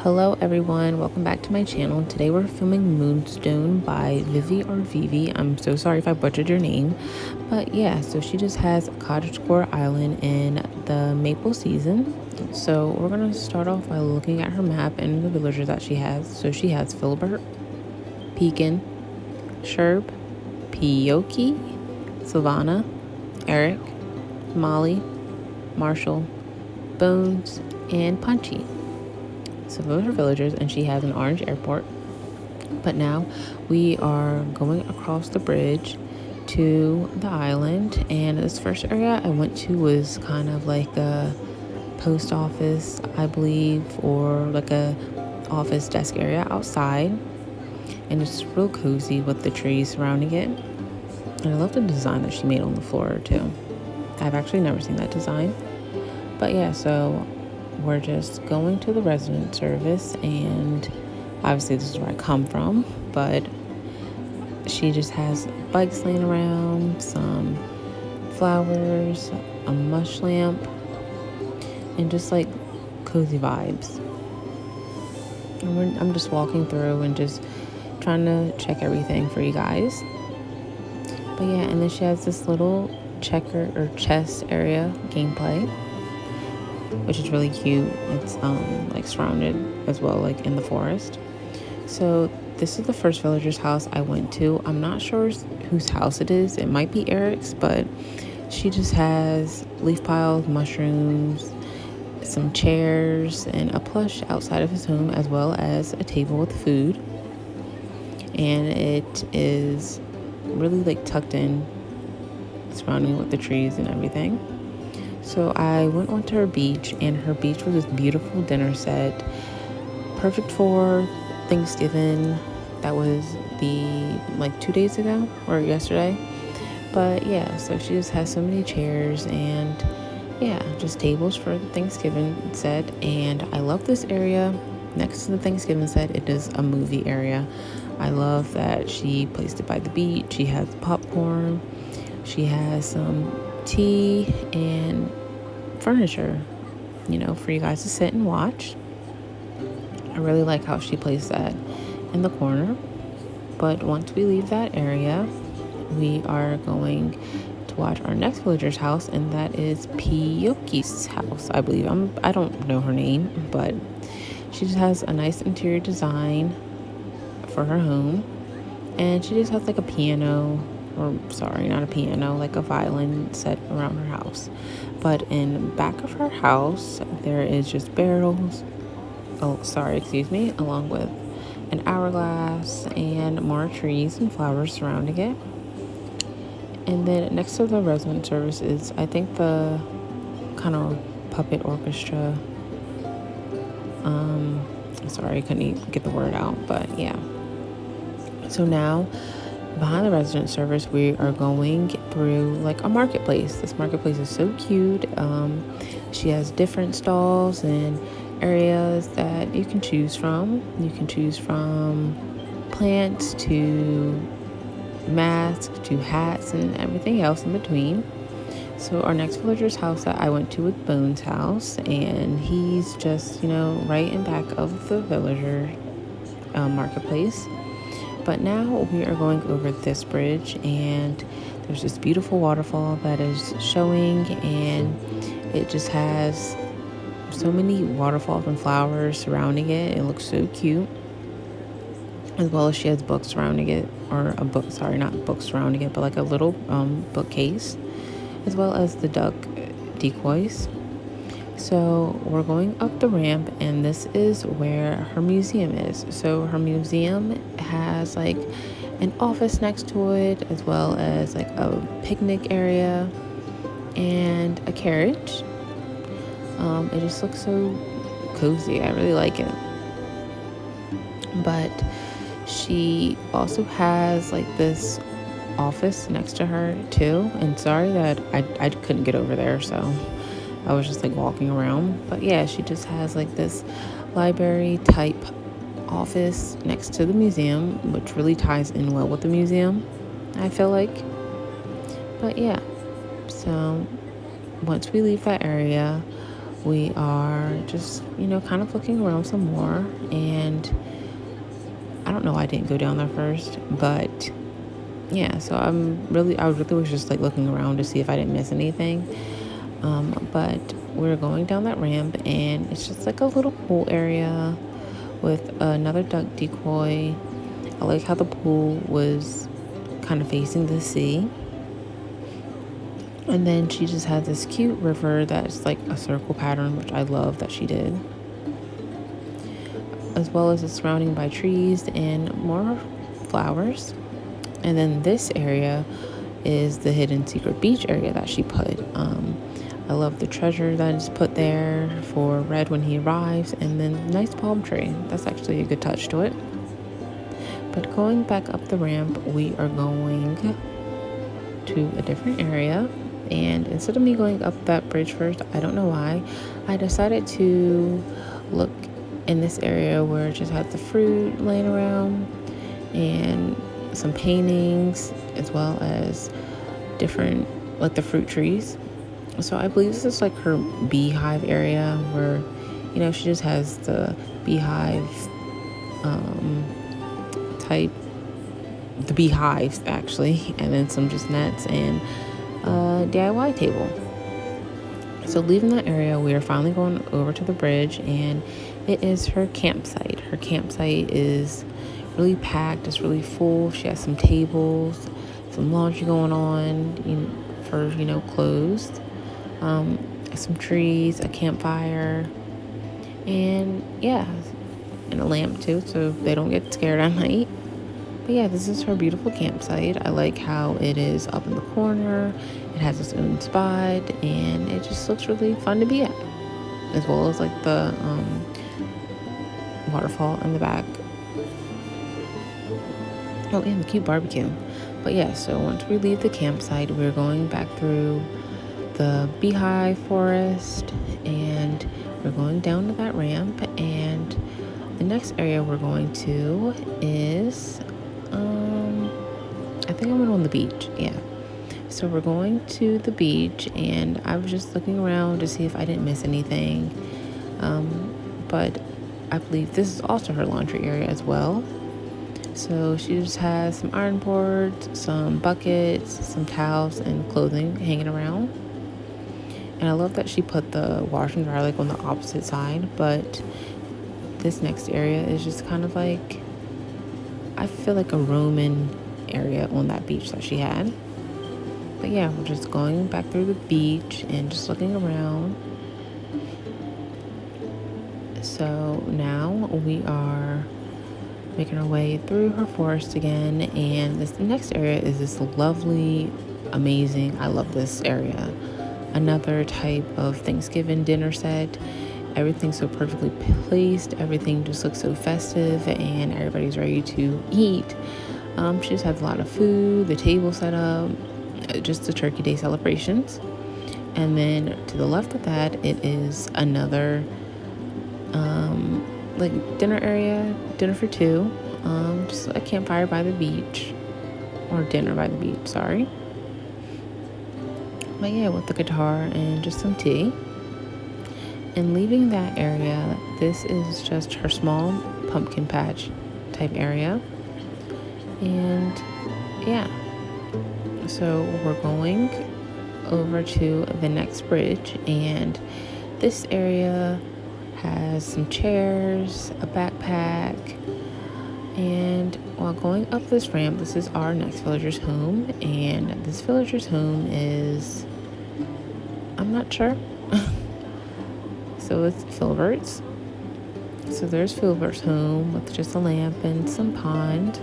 Hello everyone, welcome back to my channel. Today we're filming Moonstone by Vivi or Vivi. I'm so sorry if I butchered your name. But yeah, so she just has Cottagecore Island in the maple season. So we're gonna start off by looking at her map and the villagers that she has. So she has Filbert, Pekin, Sherb, Pioki, Savannah, Eric, Molly, Marshall, Bones, and Punchy. So those are villagers, and she has an orange airport. But now we are going across the bridge to the island, and this first area I went to was kind of like a post office, I believe, or like a office desk area outside, and it's real cozy with the trees surrounding it. And I love the design that she made on the floor too. I've actually never seen that design. But yeah, so we're just going to the resident service, and obviously this is where I come from, but she just has bikes laying around, some flowers, a mush lamp, and just like cozy vibes. And I'm just walking through and just trying to check everything for you guys. But yeah, and then she has this little checker or chess area gameplay, which is really cute. It's like surrounded as well, like in the forest. So this is the first villager's house I went to. I'm not sure whose house it is. It might be Eric's, but she just has leaf piles, mushrooms, some chairs, and a plush outside of his home, as well as a table with food. And it is really like tucked in, surrounding with the trees and everything. So I went onto her beach, and her beach was this beautiful dinner set, perfect for Thanksgiving. That was 2 days ago or yesterday. But yeah, so she just has so many chairs and yeah, just tables for the Thanksgiving set. And I love this area next to the Thanksgiving set. It is a movie area. I love that she placed it by the beach. She has popcorn. She has some tea and furniture, for you guys to sit and watch. I really like how she placed that in the corner. But once we leave that area, we are going to watch our next villager's house, and that is Pioki's house, I believe. I don't know her name, but she just has a nice interior design for her home, and she just has like a piano, or sorry, not a piano, like a violin set around her house. But in back of her house, there is just barrels, along with an hourglass and more trees and flowers surrounding it. And then next to the resident service is, I think, the kind of puppet orchestra. Sorry, I couldn't even get the word out, but yeah. So now, behind the resident service, we are going through like a marketplace. This marketplace is so cute. She has different stalls and areas that you can choose from. You can choose from plants to masks to hats and everything else in between. So our next villager's house that I went to was Bones' house, and he's just, right in back of the villager marketplace. But now we are going over this bridge, and there's this beautiful waterfall that is showing, and it just has so many waterfalls and flowers surrounding it. It looks so cute. As well as she has books surrounding it, or a book, sorry, not books surrounding it, but like a little bookcase, as well as the duck decoys. So we're going up the ramp, and this is where her museum is. So her museum has like an office next to it, as well as like a picnic area and a carriage. It just looks so cozy. I really like it. But she also has like this office next to her too. And sorry that I couldn't get over there, so I was just like walking around. But yeah, she just has like this library type office next to the museum, which really ties in well with the museum, I feel like. But yeah, so once we leave that area, we are just, kind of looking around some more. And I don't know why I didn't go down there first, but yeah, so I really was just like looking around to see if I didn't miss anything. But we're going down that ramp, and it's just like a little pool area with another duck decoy. I like how the pool was kind of facing the sea. And then she just had this cute river that's like a circle pattern, which I love that she did. As well as it's surrounding by trees and more flowers. And then this area is the hidden secret beach area that she put. I love the treasure that is put there for Red when he arrives, and then nice palm tree. That's actually a good touch to it. But going back up the ramp, we are going to a different area. And instead of me going up that bridge first, I don't know why, I decided to look in this area where it just has the fruit laying around and some paintings, as well as different, like the fruit trees. So I believe this is like her beehive area where, she just has the beehive type, the beehives actually, and then some just nets and a DIY table. So leaving that area, we are finally going over to the bridge, and it is her campsite. Her campsite is really packed. It's really full. She has some tables, some laundry going on, for clothes, some trees, a campfire, and and a lamp too, so they don't get scared at night. But yeah, this is her beautiful campsite. I like how it is up in the corner. It has its own spot, and it just looks really fun to be at, as well as like the waterfall in the back. Oh, and the cute barbecue. But yeah, so once we leave the campsite, we're going back through the beehive forest, and we're going down to that ramp. And the next area we're going to is I think I went on the beach. Yeah, so we're going to the beach, and I was just looking around to see if I didn't miss anything, but I believe this is also her laundry area as well. So she just has some iron boards, some buckets, some towels, and clothing hanging around. And I love that she put the wash and dry like on the opposite side, but this next area is just kind of like, I feel like a Roman area on that beach that she had. But yeah, we're just going back through the beach and just looking around. So now we are making our way through her forest again, and this next area is this lovely, amazing, I love this area, another type of Thanksgiving dinner set. Everything's so perfectly placed, everything just looks so festive, and everybody's ready to eat. She just has a lot of food, the table set up, just the Turkey Day celebrations. And then to the left of that, it is another like dinner area, dinner for two, just a campfire by the beach, or dinner by the beach, sorry. But yeah, with the guitar and just some tea. And leaving that area, this is just her small pumpkin patch type area. And yeah, so we're going over to the next bridge, and this area has some chairs, a backpack, and while going up this ramp, this is our next villager's home, and this villager's home is, I'm not sure. So it's Filbert's. So there's Filbert's home with just a lamp and some pond.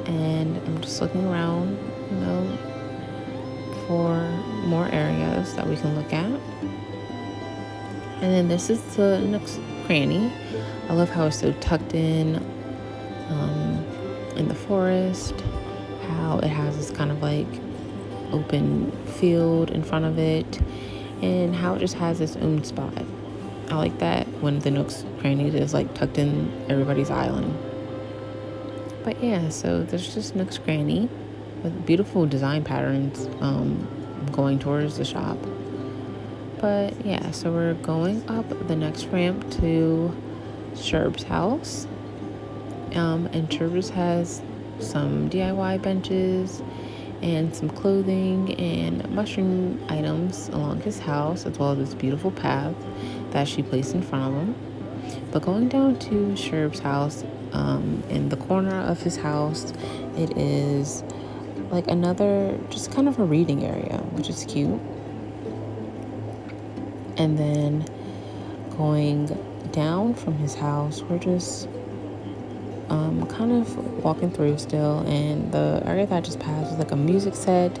And I'm just looking around, for more areas that we can look at. And then this is the next cranny. I love how it's so tucked in the forest, how it has this kind of like open field in front of it, and how it just has its own spot. I like that when the Nook's Cranny is like tucked in everybody's island. But yeah, so there's just Nook's Cranny with beautiful design patterns going towards the shop. But yeah, so we're going up the next ramp to Shreks House. And Shreks has some DIY benches and some clothing and mushroom items along his house, as well as this beautiful path that she placed in front of him. But going down to Shreks House, in the corner of his house, it is like another, just kind of a reading area, which is cute. And then going down from his house, we're just kind of walking through still, and the area that I just passed was like a music set,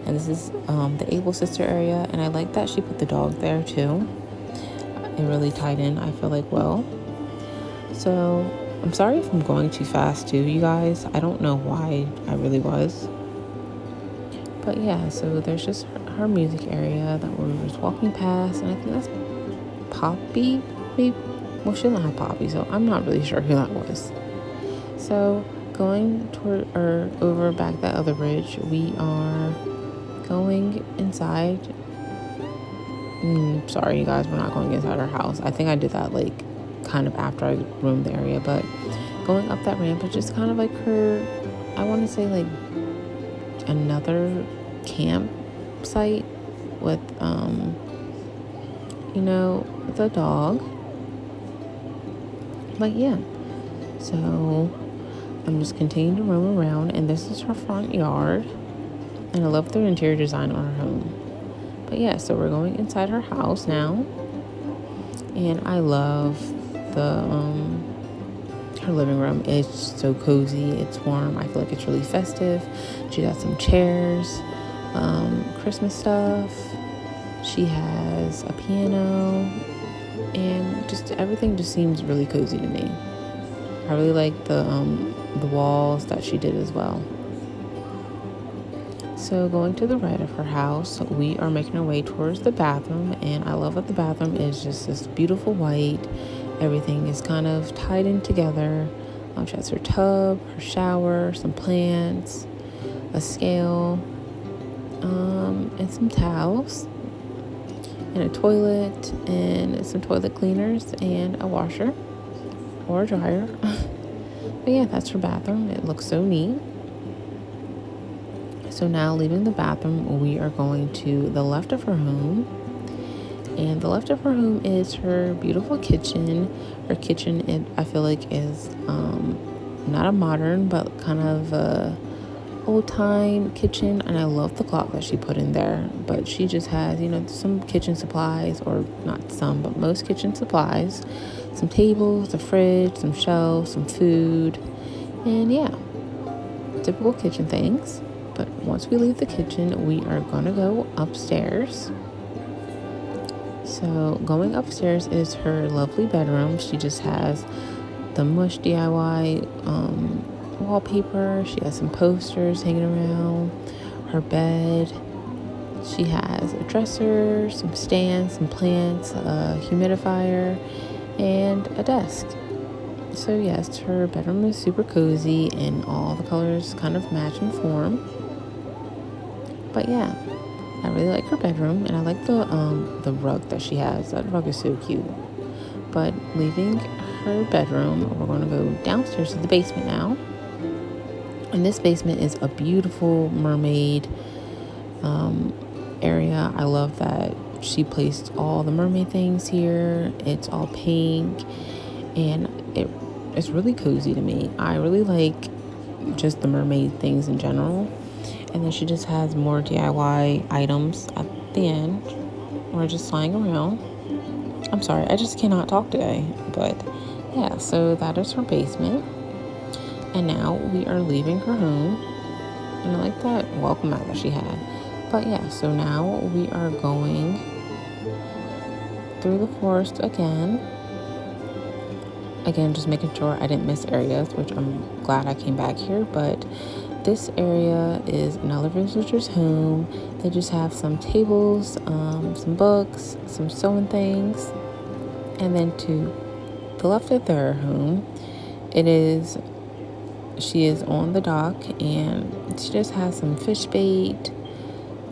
and this is the Able Sister area, and I like that she put the dog there too. It really tied in, I feel like, well. So I'm sorry if I'm going too fast too, you guys. I don't know why, I really was. But yeah, so there's just her music area that we were just walking past, and I think that's Poppy, maybe. Well, she doesn't have Poppy, so I'm not really sure who that was. So going toward or over back that other bridge, we are going inside. Sorry, you guys, we're not going inside our house. I think I did that like kind of after I roamed the area, but going up that ramp is just kind of like her, I want to say like another campsite with the dog. But yeah, so I'm just continuing to roam around, and this is her front yard, and I love the interior design on her home. But yeah, so we're going inside her house now, and I love the her living room. It's so cozy, it's warm, I feel like it's really festive. She got some chairs, Christmas stuff, she has a piano, and just everything just seems really cozy to me. I really like the walls that she did as well. So going to the right of her house, we are making our way towards the bathroom, and I love that the bathroom is just this beautiful white. Everything is kind of tied in together. She has her tub, her shower, some plants, a scale, and some towels, and a toilet, and some toilet cleaners, and a washer or a dryer. But yeah, that's her bathroom. It looks so neat. So now, leaving the bathroom, we are going to the left of her home. And the left of her home is her beautiful kitchen. Her kitchen, I feel like, is not a modern, but kind of a old-time kitchen. And I love the clock that she put in there. But she just has, some kitchen supplies, or not some, but most kitchen supplies. Some tables, a fridge, some shelves, some food. And yeah, typical kitchen things. But once we leave the kitchen, we are going to go upstairs. So going upstairs is her lovely bedroom. She just has the Mush DIY wallpaper. She has some posters hanging around her bed. She has a dresser, some stands, some plants, a humidifier, and a desk. So yes, her bedroom is super cozy, and all the colors kind of match and form. But yeah, I really like her bedroom, and I like the rug that she has. That rug is so cute. But leaving her bedroom, we're going to go downstairs to the basement now. And this basement is a beautiful mermaid area. I love that she placed all the mermaid things here. It's all pink, and it's really cozy to me. I really like just the mermaid things in general. And then she just has more DIY items at the end. We're just flying around. I'm sorry, I just cannot talk today. But yeah, so that is her basement. And now we are leaving her home. And I like that welcome mat that she had. But yeah, so now we are going through the forest again. Again, just making sure I didn't miss areas, which I'm glad I came back here. But this area is another visitor's home. They just have some tables, some books, some sewing things. And then to the left of their home, she is on the dock, and she just has some fish bait,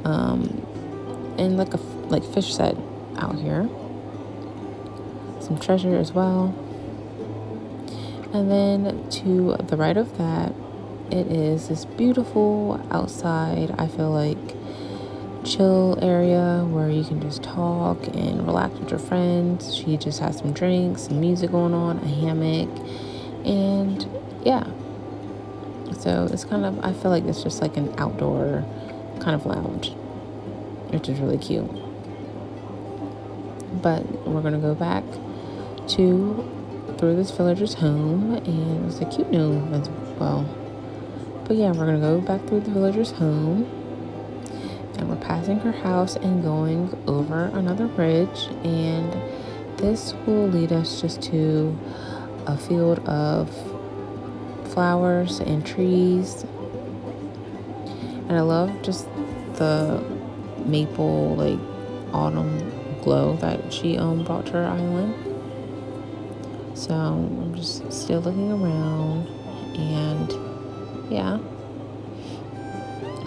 and like fish set out here. Some treasure as well. And then to the right of that, it is this beautiful outside, I feel like, chill area where you can just talk and relax with your friends. She just has some drinks, some music going on, a hammock, and yeah. So it's kind of, I feel like it's just like an outdoor kind of lounge, which is really cute. But we're gonna go back through this villager's home, and it's a cute gnome as well. But yeah, we're gonna go back through the villager's home, and we're passing her house and going over another bridge, and this will lead us just to a field of flowers and trees. And I love just the maple like autumn glow that she brought to her island. So I'm just still looking around, and yeah,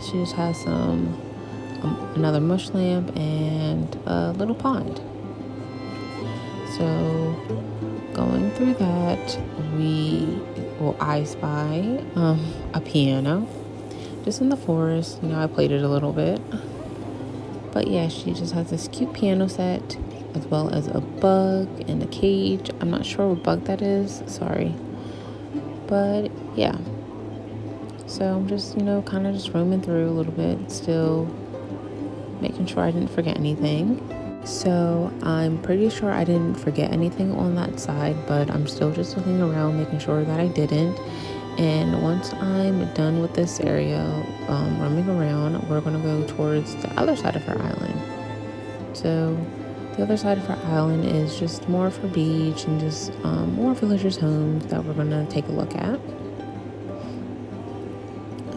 she just has some another mush lamp and a little pond. So going through that, I spy a piano just in the forest. I played it a little bit, but yeah, she just has this cute piano set as well as a bug and a cage. I'm not sure what bug that is, sorry, but yeah. So I'm just kind of just roaming through a little bit, still making sure I didn't forget anything. So I'm pretty sure I didn't forget anything on that side, but I'm still just looking around, making sure that I didn't. And once I'm done with this area, roaming around, we're going to go towards the other side of her island. So the other side of her island is just more of her beach and just more villagers' homes that we're going to take a look at.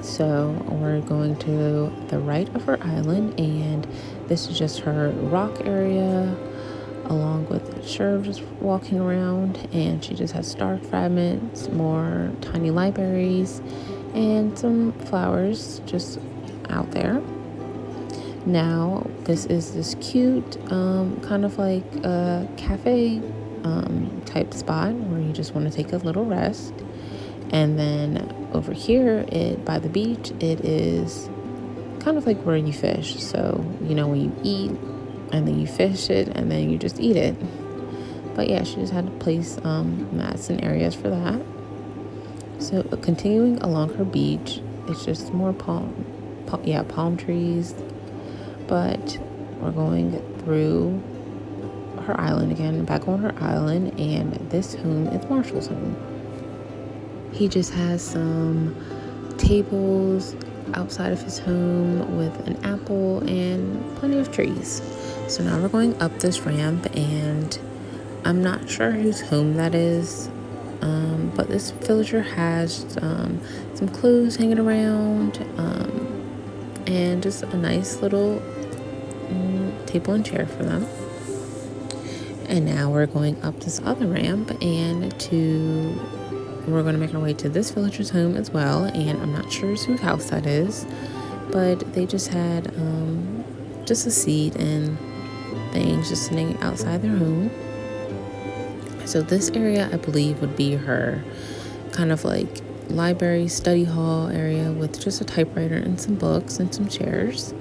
So we're going to the right of her island, and this is just her rock area, along with Sherv just walking around, and she just has star fragments, more tiny libraries, and some flowers just out there. Now, this is this cute, kind of like a cafe type spot where you just want to take a little rest. And then over here by the beach, it is kind of like where you fish. So, when you eat and then you fish it and then you just eat it. But yeah, she just had to place mats and areas for that. So continuing along her beach, it's just more palm trees. But we're going through her island again, back on her island, and this home is Marshall's home. He just has some tables outside of his home with an apple and plenty of trees. So now we're going up this ramp, and I'm not sure whose home that is, but this villager has some clothes hanging around, and just a nice little table and chair for them. And now we're going up this other ramp, and we're going to make our way to this villager's home as well. And I'm not sure whose house that is, but they just had just a seat and things just sitting outside their home. So this area, I believe, would be her kind of like library study hall area with just a typewriter and some books and some chairs.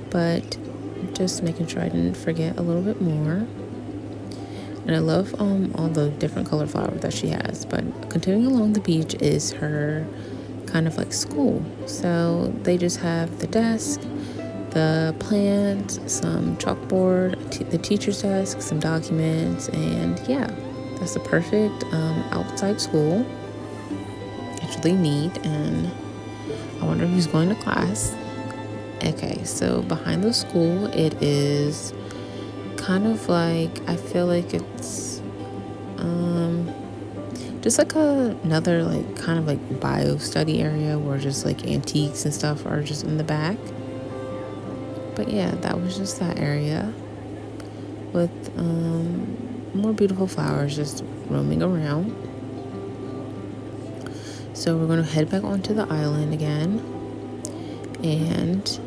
But just making sure I didn't forget a little bit more. And I love all the different color flowers that she has. But continuing along the beach is her kind of like school. So they just have the desk, the plants, some chalkboard, the teacher's desk, some documents, and yeah, that's the perfect outside school. It's really neat, and I wonder who's going to class. Okay, so behind the school, it is kind of like, I feel like it's just like another like kind of like bio study area where just like antiques and stuff are just in the back. But yeah, that was just that area with more beautiful flowers just roaming around. So we're going to head back onto the island again, and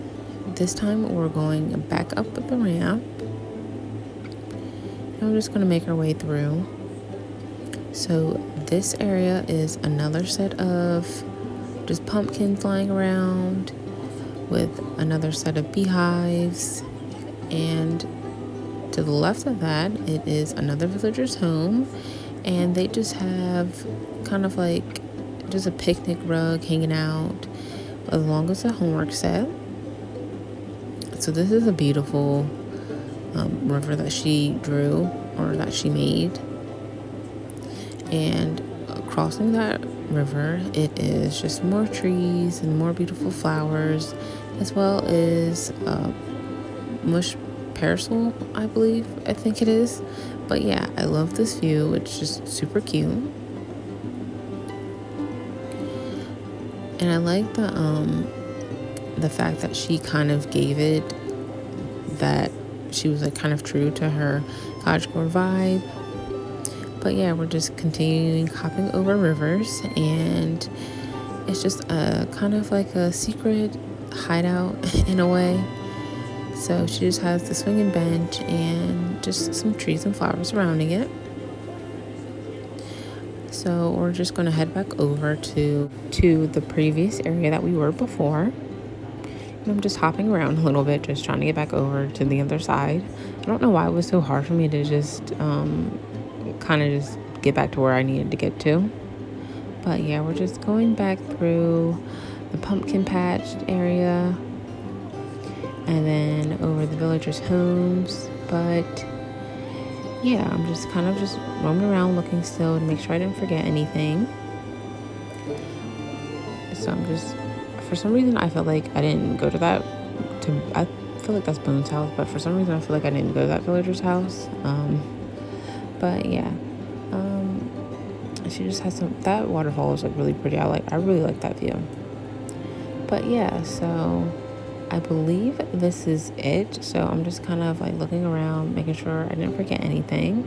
this time we're going back up the ramp, I'm just going to make our way through. So this area is another set of just pumpkins lying around with another set of beehives. And to the left of that, it is another villager's home. And they just have kind of like just a picnic rug hanging out along with a homework set. So this is a beautiful river that she drew or that she made. And crossing that river, it is just more trees and more beautiful flowers, as well as mush parasol, I think it is. But yeah, I love this view. It's just super cute. And I like the fact that she kind of gave it that she was like kind of true to her Cottagecore vibe. But yeah, we're just continuing hopping over rivers, and it's just a kind of like a secret hideout in a way. So she just has the swinging bench and just some trees and flowers surrounding it. So we're just going to head back over to the previous area that we were before. And I'm just hopping around a little bit, just trying to get back over to the other side. I don't know why it was so hard for me to just kind of just get back to where I needed to get to. But yeah, we're just going back through the pumpkin patch area and then over the villagers' homes. But yeah, I'm just kind of just roaming around looking still to make sure I didn't forget anything. So I'm just, for some reason, I felt like I didn't go to that. I feel like that's Boone's house, but for some reason, I feel like I didn't go to that villager's house. But yeah, she just has that waterfall is like really pretty. I really like that view. But yeah, so I believe this is it. So I'm just kind of like looking around, making sure I didn't forget anything.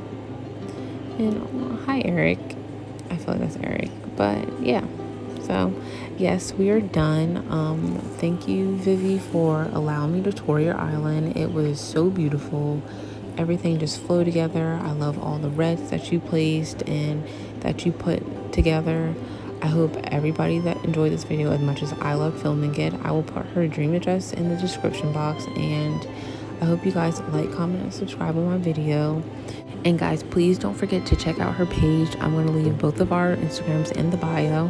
And hi, Eric. I feel like that's Eric. But yeah, so yes, we are done. Thank you, Vivi, for allowing me to tour your island. It was so beautiful. Everything just flowed together. I love all the reds that you placed and that you put together. I hope everybody that enjoyed this video as much as I love filming it. I will put her dream address in the description box, and I hope you guys like, comment, and subscribe on my video. And guys, please don't forget to check out her page. I'm going to leave both of our Instagrams in the bio.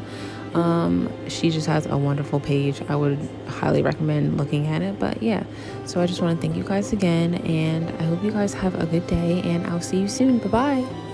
She just has a wonderful page. I would highly recommend looking at it. But yeah, so I just want to thank you guys again, and I hope you guys have a good day, and I'll see you soon. Bye bye.